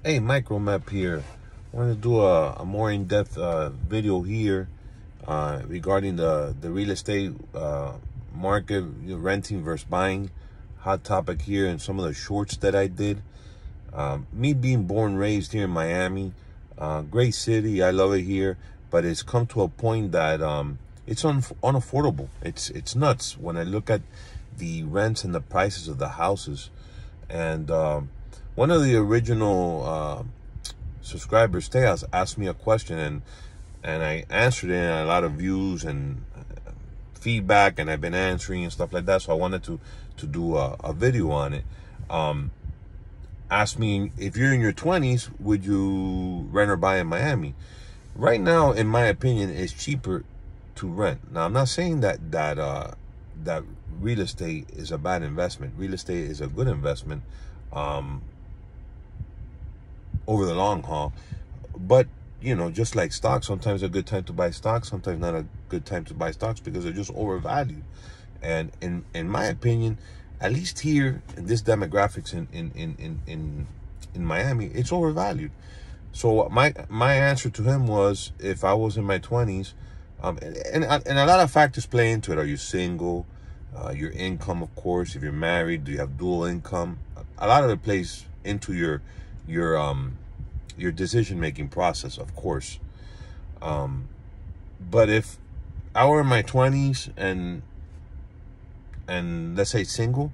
Hey, Micromap here. I want to do a more in-depth video here regarding the real estate market, renting versus buying. Hot topic here, and some of the shorts that I did. Me being born and raised here in Miami, great city. I love it here, but it's come to a point that it's unaffordable. It's nuts when I look at the rents and the prices of the houses. And one of the original subscribers, Tejas, asked me a question, and I answered it, and a lot of views and feedback, and I've been answering and stuff like that. So I wanted to do a video on it. Asked me, if you're in your 20s, would you rent or buy in Miami? Right now, in my opinion, it's cheaper to rent. Now, I'm not saying that real estate is a bad investment. Real estate is a good investment over the long haul. But, you know, just like stocks, sometimes a good time to buy stocks, sometimes not a good time to buy stocks because they're just overvalued. And in my opinion, at least here in this demographics in Miami, it's overvalued. So my answer to him was, if I was in my 20s, and a lot of factors play into it. Are you single? Your income, of course. If you're married, do you have dual income? A lot of it plays into your decision-making process, of course. But if I were in my 20s and let's say single,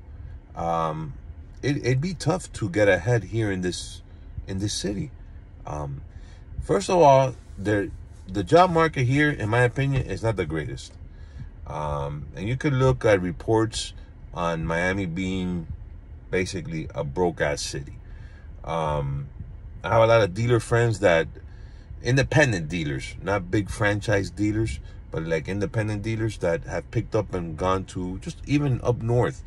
it'd be tough to get ahead here in this city. First of all, the job market here, in my opinion, is not the greatest. And you could look at reports on Miami being basically a broke-ass city. I have a lot of dealer friends that, independent dealers, not big franchise dealers, but like independent dealers that have picked up and gone to just even up north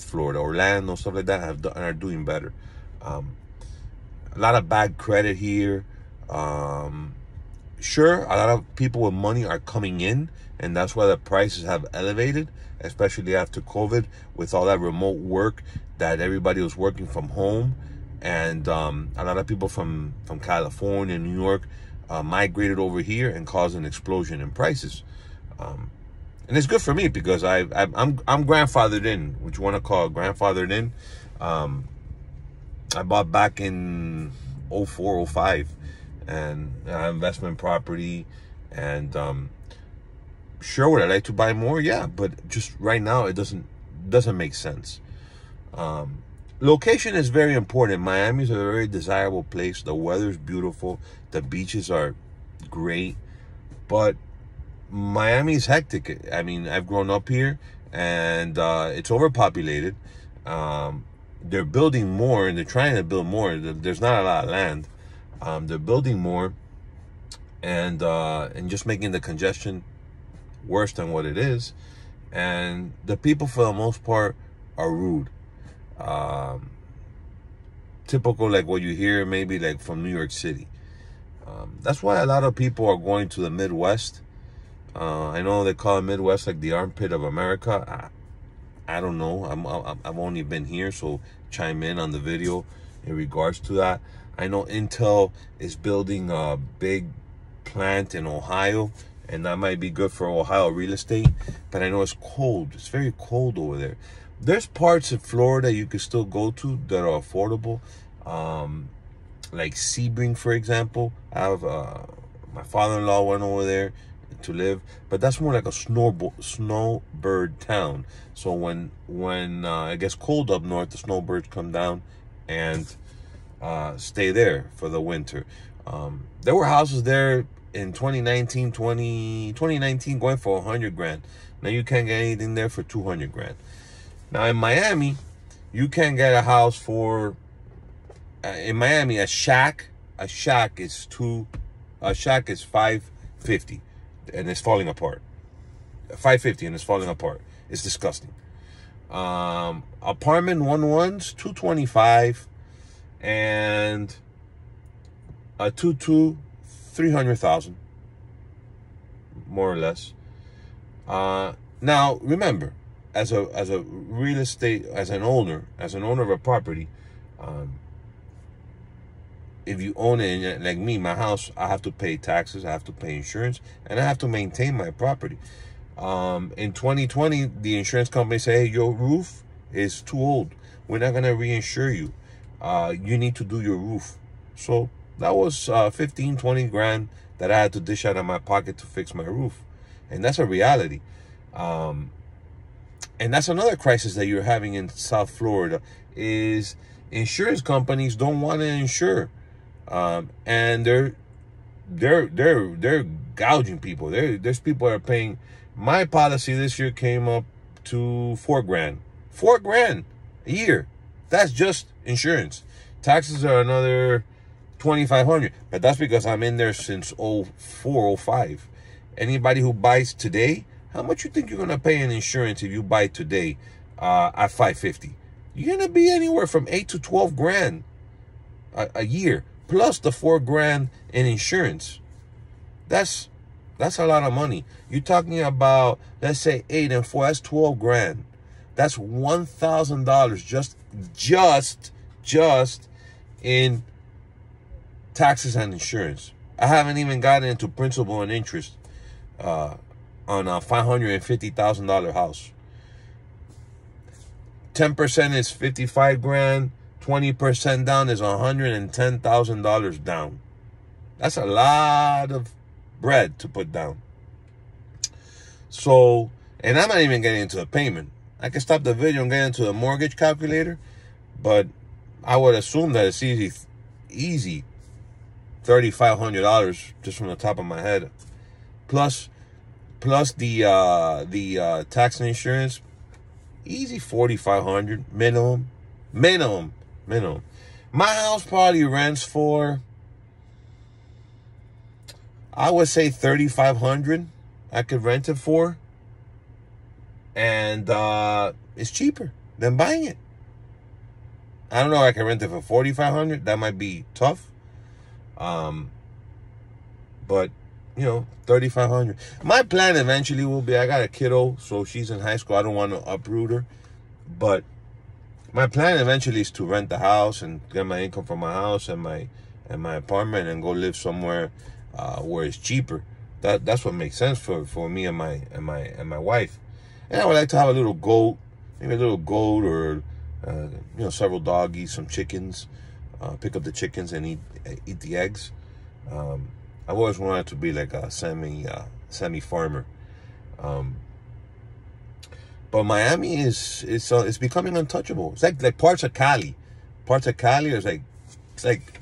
Florida, Orlando, stuff like that, and are doing better. A lot of bad credit here. Sure, a lot of people with money are coming in, and that's why the prices have elevated, especially after COVID, with all that remote work that everybody was working from home. And a lot of people from California and New York migrated over here and caused an explosion in prices. And it's good for me because I'm grandfathered in, what you want to call grandfathered in. I bought back in 04, 05, and investment property. And sure, would I like to buy more? Yeah, but just right now it doesn't make sense. Location is very important. Miami is a very desirable place. The weather's beautiful. The beaches are great. But Miami is hectic. I mean, I've grown up here, and it's overpopulated. They're building more, and they're trying to build more. There's not a lot of land. They're building more, and just making the congestion worse than what it is. And the people, for the most part, are rude. Typical, like what you hear maybe like from New York City. That's why a lot of people are going to the Midwest. I know they call it Midwest like the armpit of America. I don't know. I've only been here, so chime in on the video in regards to that. I know Intel is building a big plant in Ohio, and that might be good for Ohio real estate. But I know it's cold. It's very cold over there. There's parts of Florida you can still go to that are affordable, like Sebring, for example. I have my father-in-law went over there to live, but that's more like a snowbird town. So when it gets cold up north, the snowbirds come down and stay there for the winter. There were houses there in 2019 going for 100 grand. Now you can't get anything there for 200 grand. Now in Miami, you can get a house for in Miami a shack is $550 and it's falling apart. $550 and it's falling apart. It's disgusting. Apartment 1-1s $225, and a 2-2 $300,000, more or less. Now remember, as a real estate, as an owner of a property, if you own it, like me, my house, I have to pay taxes, I have to pay insurance, and I have to maintain my property. In 2020, the insurance company say, hey, your roof is too old. We're not gonna reinsure you. You need to do your roof. So that was 15, 20 grand that I had to dish out of my pocket to fix my roof. And that's a reality. And that's another crisis that you're having in South Florida, is insurance companies don't want to insure. And they're gouging people. There's people that are paying. My policy this year came up to $4 grand. $4 grand a year. That's just insurance. Taxes are another $2,500. But that's because I'm in there since 04, 05. Anybody who buys today, how much you think you're gonna pay in insurance if you buy today at $550? You're gonna be anywhere from 8 to 12 grand a year, plus the $4 grand in insurance. That's a lot of money. You're talking about, let's say 8 and 4, that's 12 grand. That's $1,000 just in taxes and insurance. I haven't even gotten into principal and interest on a $550,000 house. 10% is 55 grand. 20% down is $110,000 down. That's a lot of bread to put down. So, and I'm not even getting into the payment. I can stop the video and get into the mortgage calculator, but I would assume that it's easy $3,500 just from the top of my head, plus the tax and insurance, easy $4,500 minimum. My house probably rents for, I would say $3,500. I could rent it for, and it's cheaper than buying it. I don't know. I can rent it for $4,500. That might be tough. But you know, $3,500. My plan eventually will be, I got a kiddo, so she's in high school. I don't want to uproot her, but my plan eventually is to rent the house and get my income from my house and my apartment and go live somewhere where it's cheaper. That's what makes sense for me and my wife. And I would like to have a little goat, maybe a little goat, or you know, several doggies, some chickens. Pick up the chickens and eat the eggs. I've always wanted to be like a semi farmer. But Miami it's becoming untouchable. It's like parts of Cali. Parts of Cali is like, it's like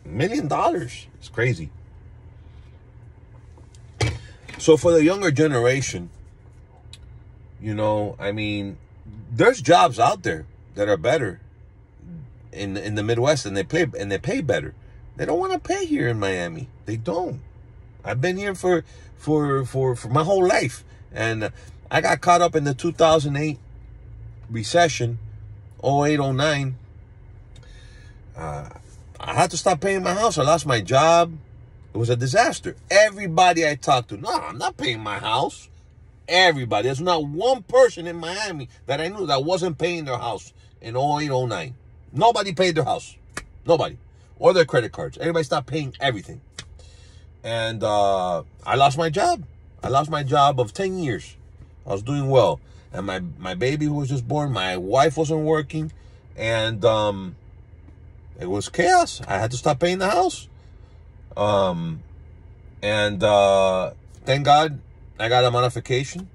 $1 million. It's crazy. So for the younger generation, you know, I mean, there's jobs out there that are better in the Midwest, and they pay better. They don't want to pay here in Miami. They don't. I've been here for my whole life, and I got caught up in the 2008 recession, 08, 09. I had to stop paying my house. I lost my job. It was a disaster. Everybody I talked to, no, I'm not paying my house. Everybody. There's not one person in Miami that I knew that wasn't paying their house in 08, 09. Nobody paid their house. Nobody. Or their credit cards. Everybody stopped paying everything. And I lost my job. I lost my job of 10 years. I was doing well. And my baby who was just born, my wife wasn't working. And it was chaos. I had to stop paying the house. Thank God I got a modification.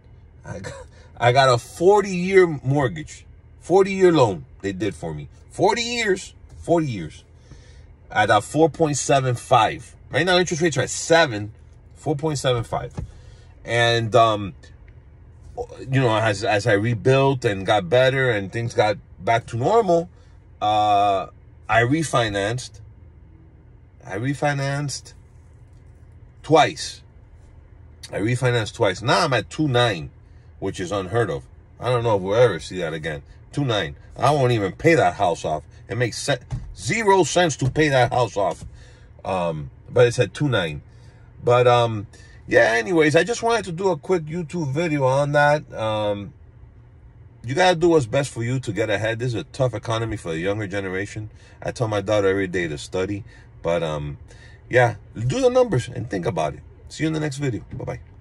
I got a 40-year mortgage. 40-year loan they did for me. 40 years. 40 years. At a 4.75. Right now, interest rates are at 4.75. And, you know, as I rebuilt and got better and things got back to normal, I refinanced. Twice. Now I'm at 2.9, which is unheard of. I don't know if we'll ever see that again. 2.9. I won't even pay that house off. It makes 0 sense to pay that house off. But it's at 2.9. But yeah, anyways, I just wanted to do a quick YouTube video on that. you got to do what's best for you to get ahead. This is a tough economy for the younger generation. I tell my daughter every day to study. But, yeah, do the numbers and think about it. See you in the next video. Bye-bye.